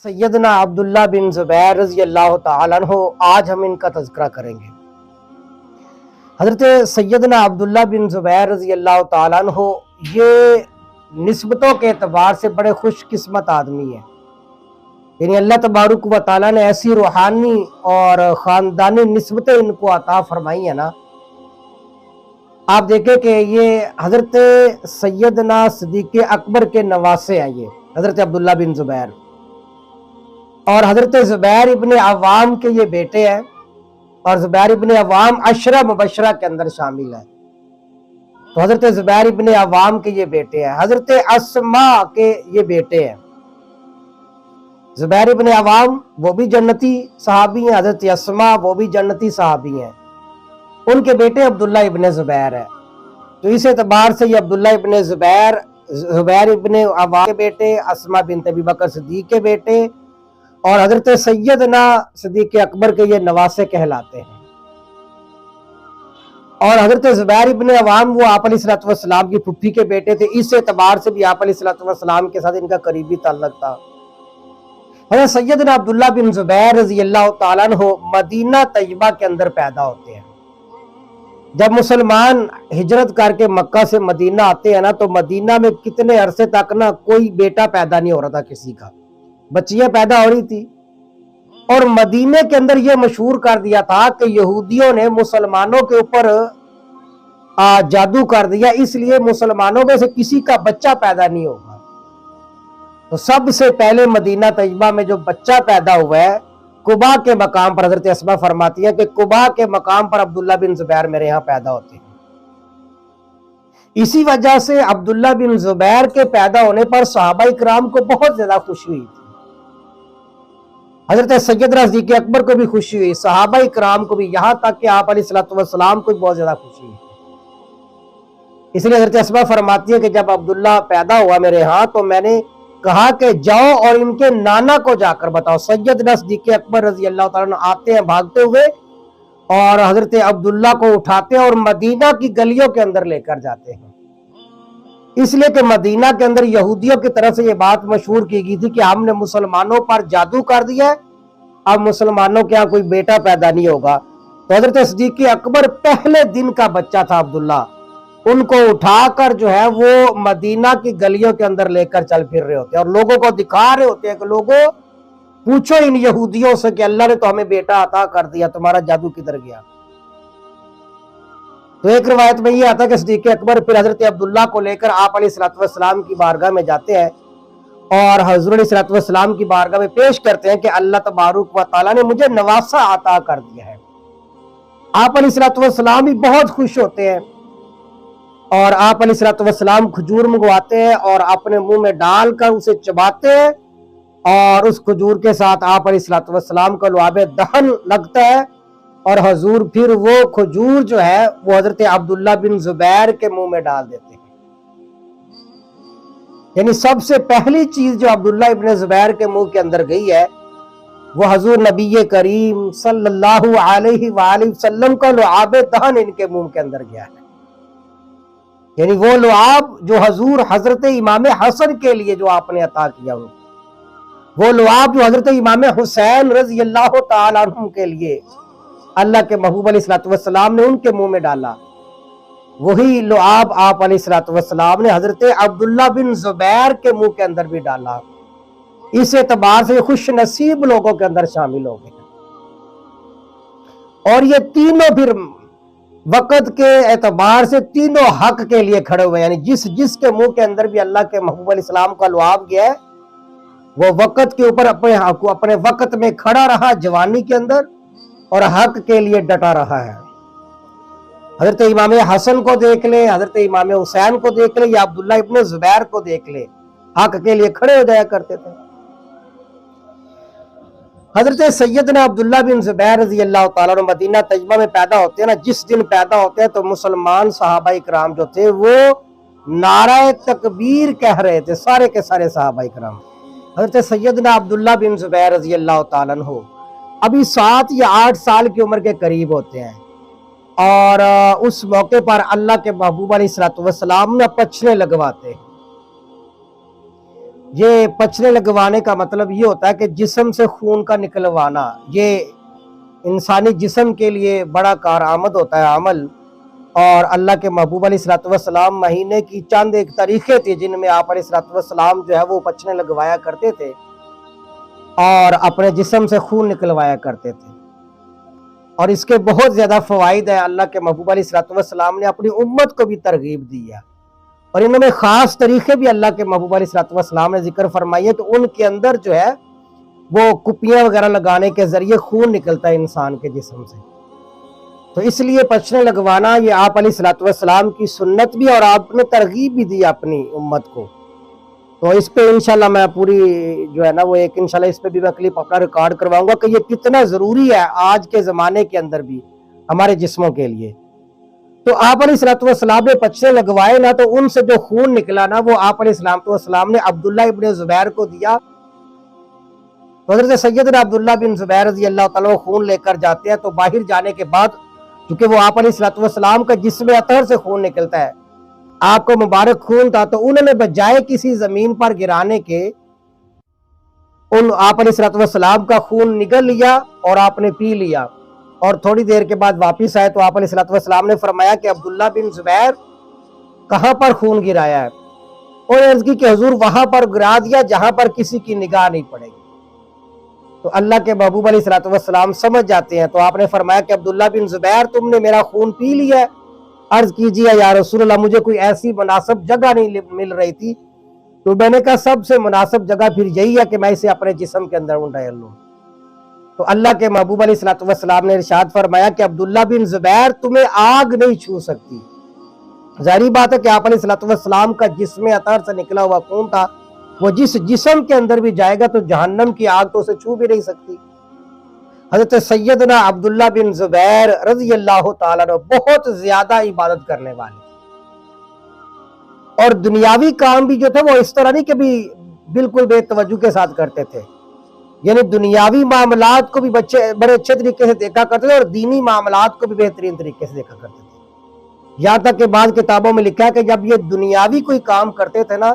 سیدنا عبداللہ بن زبیر رضی اللہ تعالیٰ عنہ، آج ہم ان کا تذکرہ کریں گے۔ حضرت سیدنا عبداللہ بن زبیر رضی اللہ تعالیٰ عنہ یہ نسبتوں کے اعتبار سے بڑے خوش قسمت آدمی ہیں، یعنی اللہ تبارک و تعالیٰ نے ایسی روحانی اور خاندانی نسبتیں ان کو عطا فرمائی ہیں نا۔ آپ دیکھیں کہ یہ حضرت سیدنا صدیق اکبر کے نواسے ہیں، یہ حضرت عبداللہ بن زبیر، اور حضرت زبیر ابن عوام کے یہ بیٹے ہیں، اور زبیر ابن عوام عشرہ مبشرہ کے اندر شامل ہے۔ تو حضرت زبیر ابن عوام کے یہ بیٹے ہیں، حضرت اسماء کے یہ بیٹے ہیں۔ زبیر ابن عوام وہ بھی جنتی صحابی ہیں، حضرت اسماء وہ بھی جنتی صحابی ہیں، ان کے بیٹے عبداللہ ابن زبیر ہیں۔ تو اس اعتبار سے یہ عبداللہ ابن زبیر ابن عوام کے بیٹے، اسماء بنت ابی بکر صدیق کے بیٹے، اور حضرت سیدنا صدیق اکبر کے یہ نواسے کہلاتے ہیں۔ اور حضرت زبیر ابن عوام وہ آپ علیہ السلام کی پھپھی کے بیٹے تھے، اس اعتبار سے بھی آپ علیہ السلام کے ساتھ ان کا قریبی تعلق تھا۔ حضرت سیدنا عبداللہ بن زبیر رضی اللہ تعالیٰ عنہ مدینہ طیبہ کے اندر پیدا ہوتے ہیں۔ جب مسلمان ہجرت کر کے مکہ سے مدینہ آتے ہیں نا، تو مدینہ میں کتنے عرصے تک نا کوئی بیٹا پیدا نہیں ہو رہا تھا، کسی کا بچیاں پیدا ہو رہی تھی، اور مدینے کے اندر یہ مشہور کر دیا تھا کہ یہودیوں نے مسلمانوں کے اوپر جادو کر دیا، اس لیے مسلمانوں میں سے کسی کا بچہ پیدا نہیں ہوگا۔ تو سب سے پہلے مدینہ طیبہ میں جو بچہ پیدا ہوا ہے قباء کے مقام پر، حضرت اسماء فرماتی ہے کہ قباء کے مقام پر عبداللہ بن زبیر میرے یہاں پیدا ہوتے ہیں۔ اسی وجہ سے عبداللہ بن زبیر کے پیدا ہونے پر صحابہ اکرام کو بہت زیادہ خوشی ہوئی تھی۔ حضرت سیدنا صدیق اکبر کو بھی خوشی ہوئی، صحابہ اکرام کو بھی، یہاں تک کہ آپ علیہ السلام کو بھی بہت زیادہ خوشی ہوئی۔ اس لیے حضرت اسماء فرماتی ہے کہ جب عبداللہ پیدا ہوا میرے ہاں، تو میں نے کہا کہ جاؤ اور ان کے نانا کو جا کر بتاؤ۔ سیدنا صدیق اکبر رضی اللہ تعالیٰ عنہ آتے ہیں بھاگتے ہوئے، اور حضرت عبداللہ کو اٹھاتے ہیں اور مدینہ کی گلیوں کے اندر لے کر جاتے ہیں، اس لیے کہ مدینہ کے اندر یہودیوں کی طرف سے یہ بات مشہور کی گئی تھی کہ ہم نے مسلمانوں پر جادو کر دیا ہے، اب مسلمانوں کے یہاں کوئی بیٹا پیدا نہیں ہوگا۔ تو حضرت صدیق اکبر پہلے دن کا بچہ تھا عبداللہ، ان کو اٹھا کر جو ہے وہ مدینہ کی گلیوں کے اندر لے کر چل پھر رہے ہوتے ہیں، اور لوگوں کو دکھا رہے ہوتے ہیں کہ لوگوں پوچھو ان یہودیوں سے کہ اللہ نے تو ہمیں بیٹا عطا کر دیا، تمہارا جادو کدھر گیا۔ تو ایک روایت میں یہ آتا ہے کہ صدیق اکبر پھر حضرت عبداللہ کو لے کر آپ علیہ السلام کی بارگاہ میں جاتے ہیں، اور حضور علیہ السلام کی بارگاہ میں پیش کرتے ہیں کہ اللہ تبارک و تعالیٰ نے مجھے نواسا عطا کر دیا ہے۔ آپ علیہ السلام بھی بہت خوش ہوتے ہیں، اور آپ علیہ السلام کھجور منگواتے ہیں اور اپنے منہ میں ڈال کر اسے چباتے ہیں، اور اس کھجور کے ساتھ آپ علیہ السلام کا لعاب دہن لگتا ہے، اور حضور پھر وہ کھجور جو ہے وہ حضرت عبداللہ بن زبیر کے منہ میں ڈال دیتے ہیں۔ یعنی سب سے پہلی چیز جو عبداللہ ابن زبیر کے منہ کے اندر گئی ہے وہ حضور نبی کریم صلی اللہ علیہ وآلہ وسلم کا لعاب دہن ان کے منہ کے اندر گیا ہے۔ یعنی وہ لعاب جو حضور حضرت امام حسن کے لیے جو آپ نے عطا کیا، وہ لعاب جو حضرت امام حسین رضی اللہ تعالیٰ عنہ کے لیے اللہ کے محبوب علیہ السلام نے ان کے منہ میں ڈالا، وہی لعاب آپ علیہ السلام نے حضرت عبداللہ بن زبیر کے منہ کے اندر بھی ڈالا۔ اس اعتبار سے خوش نصیب لوگوں کے اندر شامل ہو گئے، اور یہ تینوں پھر وقت کے اعتبار سے تینوں حق کے لیے کھڑے ہوئے، یعنی جس کے منہ کے اندر بھی اللہ کے محبوب علیہ السلام کا لعاب گیا ہے، وہ وقت کے اوپر اپنے وقت میں کھڑا رہا، جوانی کے اندر، اور حق کے لیے ڈٹا رہا ہے۔ حضرت امام حسن کو دیکھ لے، حضرت امام حسین کو دیکھ لے، یا عبداللہ ابن زبیر کو دیکھ لے، حق کے لیے کھڑے ہو جایا کرتے تھے۔ حضرت سیدنا عبداللہ بن زبیر رضی اللہ تعالیٰ عنہ مدینہ طیبہ میں پیدا ہوتے ہیں نا، جس دن پیدا ہوتے ہیں تو مسلمان صحابہ اکرام جو تھے وہ نعرہ تکبیر کہہ رہے تھے، سارے کے سارے صحابہ اکرام۔ حضرت سیدنا عبداللہ بن زبیر رضی اللہ تعالیٰ عنہ ابھی 7 یا 8 سال کی عمر کے قریب ہوتے ہیں، اور اس موقع پر اللہ کے محبوب علیہ السلام نے پچھلے لگواتے ہیں، یہ پچنے لگوانے کا مطلب یہ ہوتا ہے کہ جسم سے خون کا نکلوانا، یہ انسانی جسم کے لیے بڑا کارآمد ہوتا ہے عمل، اور اللہ کے محبوب علیہ الصلوۃ والسلام مہینے کی چند ایک تاریخیں تھی جن میں آپ علیہ الصلوۃ والسلام جو ہے وہ پچنے لگوایا کرتے تھے اور اپنے جسم سے خون نکلوایا کرتے تھے، اور اس کے بہت زیادہ فوائد ہیں۔ اللہ کے محبوب علیہ الصلوۃ والسلام نے اپنی امت کو بھی ترغیب دی ہے، اور انہوں میں خاص طریقے بھی اللہ کے محبوب علیہ الصلوۃ والسلام نے ذکر فرمائی ہے کہ ان کے اندر جو ہے وہ کپیاں وغیرہ لگانے کے ذریعے خون نکلتا ہے انسان کے جسم سے، تو اس لیے پچنے لگوانا یہ آپ علیہ الصلوۃ والسلام کی سنت بھی، اور آپ نے ترغیب بھی دی اپنی امت کو۔ تو اس پہ انشاءاللہ میں پوری جو ہے نا وہ ایک انشاءاللہ اس پہ بھی میں کلپ اپنا ریکارڈ کرواؤں گا کہ یہ کتنا ضروری ہے آج کے زمانے کے اندر بھی ہمارے جسموں کے لیے۔ تو آپ علیہ الصلوۃ والسلام نے پچنے لگوائے نا، تو ان سے جو خون نکلا نا وہ آپ علیہ الصلوۃ والسلام نے عبداللہ ابن زبیر کو دیا۔ تو حضرت سیدنا عبداللہ بن زبیر رضی اللہ تعالیٰ خون لے کر جاتے ہیں، تو باہر جانے کے بعد کیونکہ وہ آپ علیہ الصلوۃ والسلام کا جسم اطہر سے خون نکلتا ہے، آپ کو مبارک خون تھا، تو انہوں نے بجائے کسی زمین پر گرانے کے آپ علیہ الصلوۃ والسلام کا خون نگل لیا اور آپ نے پی لیا، اور تھوڑی دیر کے بعد واپس آئے تو آپ علیہ الصلوۃ والسلام نے فرمایا کہ عبداللہ بن زبیر کہاں پر خون گرایا ہے؟ اور عرض کی کہ حضور وہاں پر گرا دیا جہاں پر کسی کی نگاہ نہیں پڑے گی۔ تو اللہ کے محبوب علیہ الصلوۃ والسلام سمجھ جاتے ہیں، تو آپ نے فرمایا کہ عبداللہ بن زبیر تم نے میرا خون پی لیا ہے؟ عرض کیجیے یا رسول اللہ مجھے کوئی ایسی مناسب جگہ نہیں مل رہی تھی، تو میں نے کہا سب سے مناسب جگہ پھر یہی ہے کہ میں اسے اپنے جسم کے اندر ڈال لوں۔ تو اللہ کے محبوب علیہ الصلوۃ والسلام نے ارشاد فرمایا کہ عبداللہ بن زبیر تمہیں آگ نہیں چھو سکتی۔ ظاہری بات ہے کہ آپ علیہ الصلوۃ والسلام کا جسم اطہر سے نکلا ہوا خون تھا، وہ جس جسم کے اندر بھی جائے گا تو جہنم کی آگ تو اسے چھو بھی نہیں سکتی۔ حضرت سیدنا عبداللہ بن زبیر رضی اللہ تعالیٰ عنہ بہت زیادہ عبادت کرنے والے، اور دنیاوی کام بھی جو تھے وہ اس طرح نہیں کہ بھی بالکل بے توجہ کے ساتھ کرتے تھے، یعنی دنیاوی معاملات کو بھی بڑے اچھے طریقے سے دیکھا کرتے تھے، اور دینی معاملات کو بھی بہترین طریقے سے دیکھا کرتے تھے۔ یہاں تک کہ بعض کتابوں میں لکھا ہے کہ جب یہ دنیاوی کوئی کام کرتے تھے نا،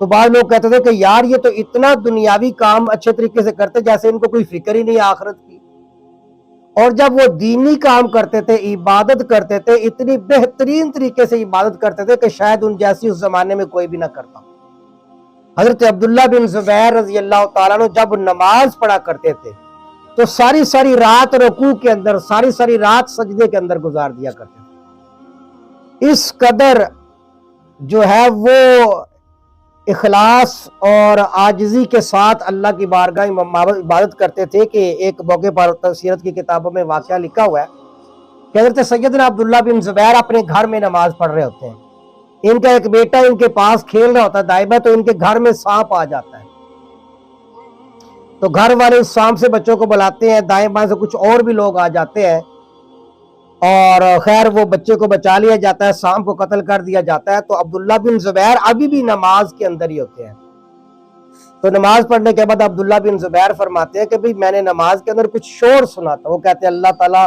تو بعض لوگ کہتے تھے کہ یار یہ تو اتنا دنیاوی کام اچھے طریقے سے کرتے جیسے ان کو کوئی فکر ہی نہیں آخرت کی، اور جب وہ دینی کام کرتے تھے، عبادت کرتے تھے، اتنی بہترین طریقے سے عبادت کرتے تھے کہ شاید ان جیسی اس زمانے میں کوئی بھی نہ کرتا۔ حضرت عبداللہ بن زبیر رضی اللہ تعالیٰ عنہ جب نماز پڑھا کرتے تھے تو ساری رات رکوع کے اندر، ساری رات سجدے کے اندر گزار دیا کرتے تھے۔ اس قدر جو ہے وہ اخلاص اور عاجزی کے ساتھ اللہ کی بارگاہ عبادت کرتے تھے کہ ایک موقع پر سیرت کی کتابوں میں واقعہ لکھا ہوا ہے کہ حضرت سیدنا عبداللہ بن زبیر اپنے گھر میں نماز پڑھ رہے ہوتے ہیں، ان کا ایک بیٹا ان کے پاس کھیل رہا ہوتا ہے دائبہ، تو ان کے گھر میں سانپ آ جاتا ہے، تو گھر والے اس سانپ سے بچوں کو بلاتے ہیں، دائیں بائیں سے کچھ اور بھی لوگ آ جاتے ہیں، اور خیر وہ بچے کو بچا لیا جاتا ہے، سانپ کو قتل کر دیا جاتا ہے۔ تو عبداللہ بن زبیر ابھی بھی نماز کے اندر ہی ہوتے ہیں، تو نماز پڑھنے کے بعد عبداللہ بن زبیر فرماتے ہیں کہ بھئی میں نے نماز کے اندر کچھ شور سنا تھا۔ وہ کہتے ہیں اللہ تعالیٰ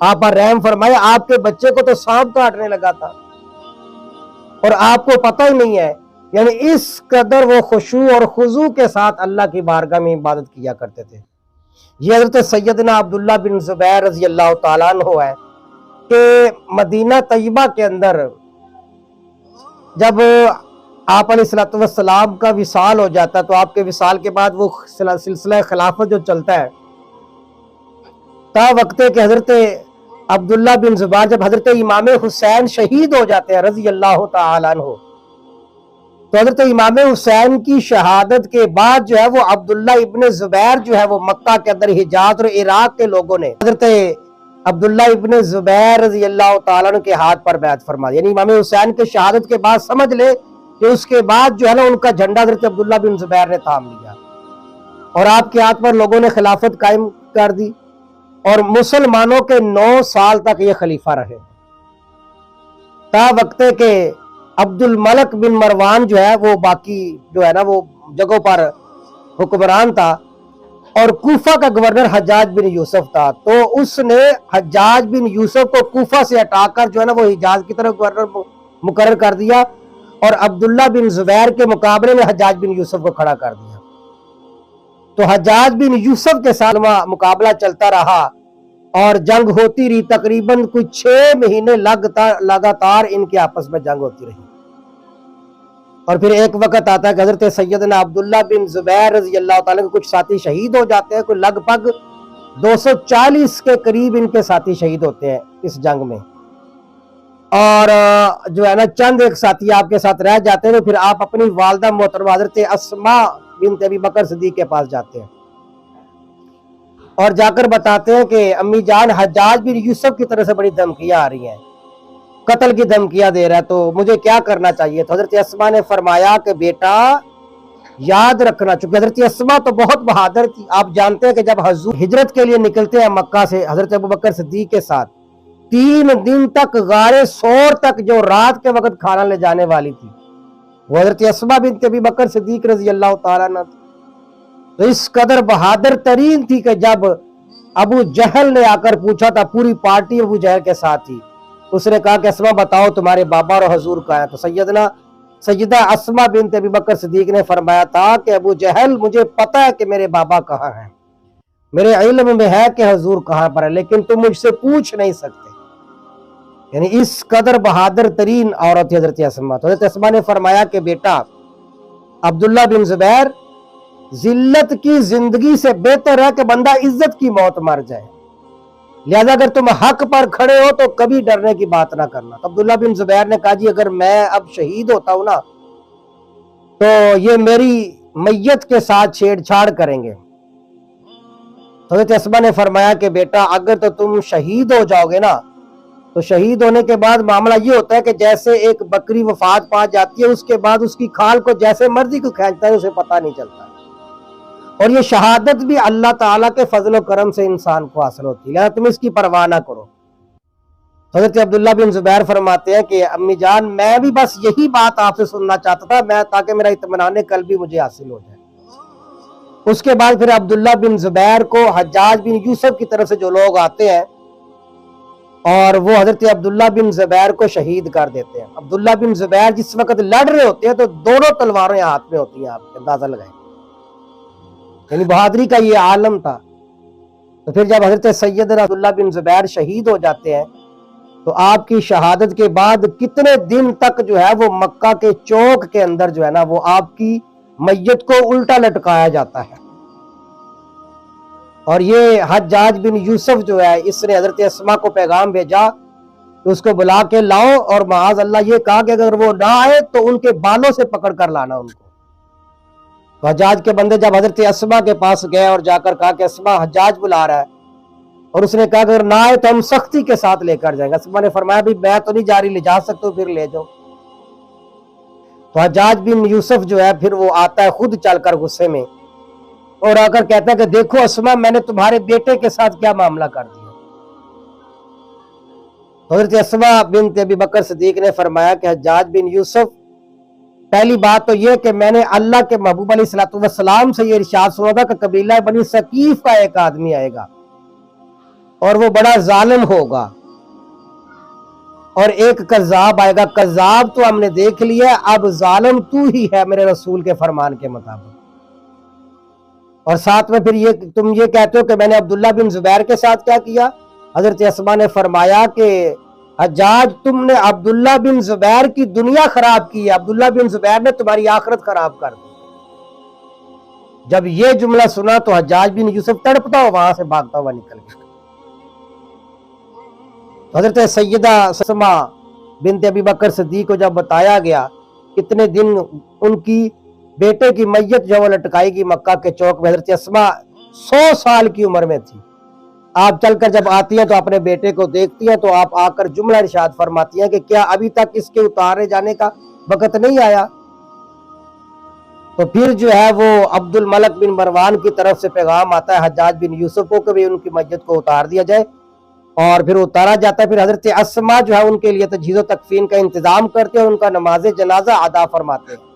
آپ پر رحم فرمائے، آپ کے بچے کو تو سانپ کاٹنے لگا تھا اور آپ کو پتہ ہی نہیں ہے، یعنی اس قدر وہ خشوع اور خضوع کے ساتھ اللہ کی بارگاہ میں عبادت کیا کرتے تھے۔ یہ حضرت سیدنا عبداللہ بن زبیر رضی اللہ تعالیٰ عنہ ہے کہ مدینہ طیبہ کے اندر جب آپ علیہ الصلوۃ والسلام کا وصال ہو جاتا ہے، تو آپ کے وصال کے بعد وہ سلسلہ خلافت جو چلتا ہے تا وقت کہ حضرت عبداللہ بن زبیر جب حضرت امام حسین شہید ہو جاتے ہیں رضی اللہ تعالیٰ عنہ، تو حضرت امام حسین کی شہادت کے بعد جو ہے وہ عبداللہ ابن زبیر جو ہے وہ مکہ کے اندر حجاز اور عراق کے لوگوں نے حضرت عبداللہ ابن زبیر رضی اللہ تعالیٰ عنہ کے ہاتھ پر بیعت فرما دی، یعنی امام حسین کے شہادت کے بعد سمجھ لے کہ اس کے بعد جو ہے نا ان کا جھنڈا حضرت عبداللہ بن زبیر نے تھام لیا، اور آپ کے ہاتھ پر لوگوں نے خلافت قائم کر دی، اور مسلمانوں کے 9 سال تک یہ خلیفہ رہے، تا وقت کہ عبد الملک بن مروان جو ہے وہ باقی جو ہے نا وہ جگہوں پر حکمران تھا، اور کوفہ کا گورنر حجاج بن یوسف تھا، تو اس نے حجاج بن یوسف کو کوفہ سے ہٹا کر جو ہے نا وہ حجاز کی طرف گورنر مقرر کر دیا، اور عبداللہ بن زبیر کے مقابلے میں حجاج بن یوسف کو کھڑا کر دیا۔ تو حجاج بن یوسف کے ساتھ مقابلہ چلتا رہا اور جنگ ہوتی رہی، تقریباً کوئی 6 مہینے لگاتار ان کے آپس میں جنگ ہوتی رہی۔ اور پھر ایک وقت آتا ہے کہ حضرت سیدنا عبداللہ بن زبیر رضی اللہ تعالیٰ کے کچھ ساتھی شہید ہو جاتے ہیں، کوئی لگ بھگ 240 کے قریب ان کے ساتھی شہید ہوتے ہیں اس جنگ میں، اور جو ہے نا چند ایک ساتھی آپ کے ساتھ رہ جاتے ہیں۔ تو پھر آپ اپنی والدہ محترمہ حضرت اسماء بنت ابی بکر صدیق کے پاس جاتے ہیں اور جا کر بتاتے ہیں کہ امی جان حجاج بن یوسف کی طرف سے بڑی دھمکیاں آ رہی ہیں، قتل کی دھمکیاں دے رہا ہے، تو مجھے کیا کرنا چاہیے؟ تو حضرت اسماء نے فرمایا کہ بیٹا یاد رکھنا، چونکہ حضرت اسماء تو بہت بہادر تھی۔ آپ جانتے ہیں کہ جب حضور ہجرت کے لیے نکلتے ہیں مکہ سے حضرت ابوبکر صدیق کے ساتھ، 3 دن تک غار ثور تک جو رات کے وقت کھانا لے جانے والی تھی وہ حضرت اسماء بنت ابی بکر صدیق رضی اللہ تعالیٰ عنہ تھی۔ تو اس قدر بہادر ترین تھی کہ جب ابو جہل نے آ کر پوچھا تھا، پوری پارٹی ابو جہل کے ساتھ تھی، اس نے کہا کہ اسماء بتاؤ تمہارے بابا اور حضور کہاں ہیں؟ تو سیدہ اسماء بنت ابی بکر صدیق نے فرمایا تھا کہ ابو جہل مجھے پتا ہے کہ میرے بابا کہاں ہیں، میرے علم میں ہے کہ حضور کہاں پر ہے، لیکن تم مجھ سے پوچھ نہیں سکتے۔ یعنی اس قدر بہادر ترین عورت تھی حضرت اسماء۔ تو حضرت اسماء نے فرمایا کہ بیٹا عبداللہ بن زبیر، ذلت کی زندگی سے بہتر ہے کہ بندہ عزت کی موت مر جائے، لہذا اگر تم حق پر کھڑے ہو تو کبھی ڈرنے کی بات نہ کرنا۔ تو عبداللہ بن زبیر نے کہا جی اگر میں اب شہید ہوتا ہوں نا تو یہ میری میت کے ساتھ چھیڑ چھاڑ کریں گے۔ تو حضرت اسماء نے فرمایا کہ بیٹا اگر تو تم شہید ہو جاؤ گے نا تو شہید ہونے کے بعد معاملہ یہ ہوتا ہے کہ جیسے ایک بکری وفات پا جاتی ہے، اس کے بعد اس کی کھال کو جیسے مرضی کو کھینچتا ہے اسے پتہ نہیں چلتا، اور یہ شہادت بھی اللہ تعالیٰ کے فضل و کرم سے انسان کو حاصل ہوتی ہے، لہذا تم اس کی پرواہ نہ کرو۔ حضرت عبداللہ بن زبیر فرماتے ہیں کہ امی جان میں بھی بس یہی بات آپ سے سننا چاہتا تھا، تاکہ میرا اطمینان قلب بھی مجھے حاصل ہو جائے۔ اس کے بعد پھر عبداللہ بن زبیر کو حجاج بن یوسف کی طرف سے جو لوگ آتے ہیں اور وہ حضرت عبداللہ بن زبیر کو شہید کر دیتے ہیں۔ عبداللہ بن زبیر جس وقت لڑ رہے ہوتے ہیں تو دونوں تلواریں ہاتھ میں ہوتی ہیں، آپ اندازہ لگائیں، یعنی بہادری کا یہ عالم تھا۔ تو پھر جب حضرت سیدنا عبداللہ بن زبیر شہید ہو جاتے ہیں تو آپ کی شہادت کے بعد کتنے دن تک جو ہے وہ مکہ کے چوک کے اندر جو ہے نا وہ آپ کی میت کو الٹا لٹکایا جاتا ہے۔ اور یہ حجاج بن یوسف جو ہے اس نے حضرت اسماء کو پیغام بھیجا کہ اس کو بلا کے لاؤ، اور معاذ اللہ یہ کہا کہ اگر وہ نہ آئے تو ان کے بالوں سے پکڑ کر لانا ان کو۔ تو حجاج کے بندے جب حضرت اسماء کے پاس گئے اور جا کر کہا کہ اسماء حجاج بلا رہا ہے، اور اس نے کہا کہ اگر نہ آئے تو ہم سختی کے ساتھ لے کر جائیں گے۔ اسماء نے فرمایا بھی میں تو نہیں جاری لے جا سکتا ہوں، پھر لے جاؤ۔ تو حجاج بن یوسف جو ہے پھر وہ آتا ہے خود چل کر غصے میں اور آ کر کہتا ہے کہ دیکھو اسماء میں نے تمہارے بیٹے کے ساتھ کیا معاملہ کر دیا۔ حضرت اسماء بنت ابی بکر صدیق نے فرمایا کہ حجاج بن یوسف پہلی بات تو یہ کہ میں نے اللہ کے محبوب علیہ السلام سے یہ ارشاد سنا تھا کہ قبیلہ بنی ثقیف کا ایک آدمی آئے گا اور وہ بڑا ظالم ہوگا، اور ایک کذاب آئے گا، کذاب تو ہم نے دیکھ لیا، اب ظالم تو ہی ہے میرے رسول کے فرمان کے مطابق۔ اور ساتھ میں پھر تم یہ کہتے ہو کہ میں نے عبداللہ بن زبیر کے ساتھ کیا کیا؟ حضرت اسماء نے فرمایا کہ حجاج تم نے عبداللہ بن زبیر کی دنیا خراب کی ہے، عبداللہ بن زبیر نے تمہاری آخرت خراب کر دی۔ جب یہ جملہ سنا تو حجاج بن یوسف تڑپتا ہوا وہاں سے بھاگتا ہوا نکل گیا۔ حضرت سیدہ اسماء بنت ابی بکر صدیق کو جب بتایا گیا کتنے دن ان کی بیٹے کی میت جو لٹکائی گی مکہ کے چوک میں، حضرت اسماء 100 سال کی عمر میں تھی۔ آپ چل کر جب آتی ہیں تو اپنے بیٹے کو دیکھتی ہیں تو آپ آ کر جملہ ارشاد فرماتی ہیں کہ کیا ابھی تک اس کے اتارے جانے کا وقت نہیں آیا؟ تو پھر جو ہے وہ عبد الملک بن مروان کی طرف سے پیغام آتا ہے حجاج بن یوسف کو کہ ان کی میت کو اتار دیا جائے، اور پھر اتارا جاتا ہے۔ پھر حضرت اسماء جو ہے ان کے لیے تجہیز و تکفین کا انتظام کرتے ہیں اور ان کا نماز جنازہ ادا فرماتے ہیں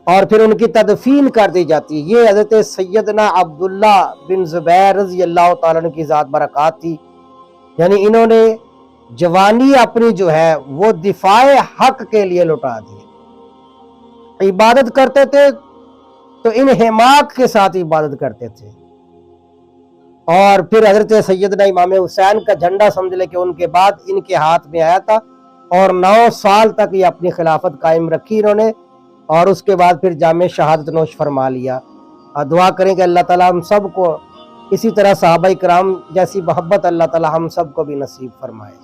اور پھر ان کی تدفین کر دی جاتی ہے۔ یہ حضرت سیدنا عبداللہ بن زبیر رضی اللہ تعالیٰ عنہ کی ذات برکات تھی، یعنی انہوں نے جوانی اپنی جو ہے وہ دفاع حق کے لیے لٹا دی، عبادت کرتے تھے تو انہماک کے ساتھ عبادت کرتے تھے، اور پھر حضرت سیدنا امام حسین کا جھنڈا سمجھ لے کہ ان کے بعد ان کے ہاتھ میں آیا تھا، اور 9 سال تک یہ اپنی خلافت قائم رکھی انہوں نے، اور اس کے بعد پھر جامع شہادت نوش فرما لیا۔ اور دعا کریں کہ اللہ تعالیٰ ہم سب کو اسی طرح صحابہ کرام جیسی محبت اللہ تعالیٰ ہم سب کو بھی نصیب فرمائے۔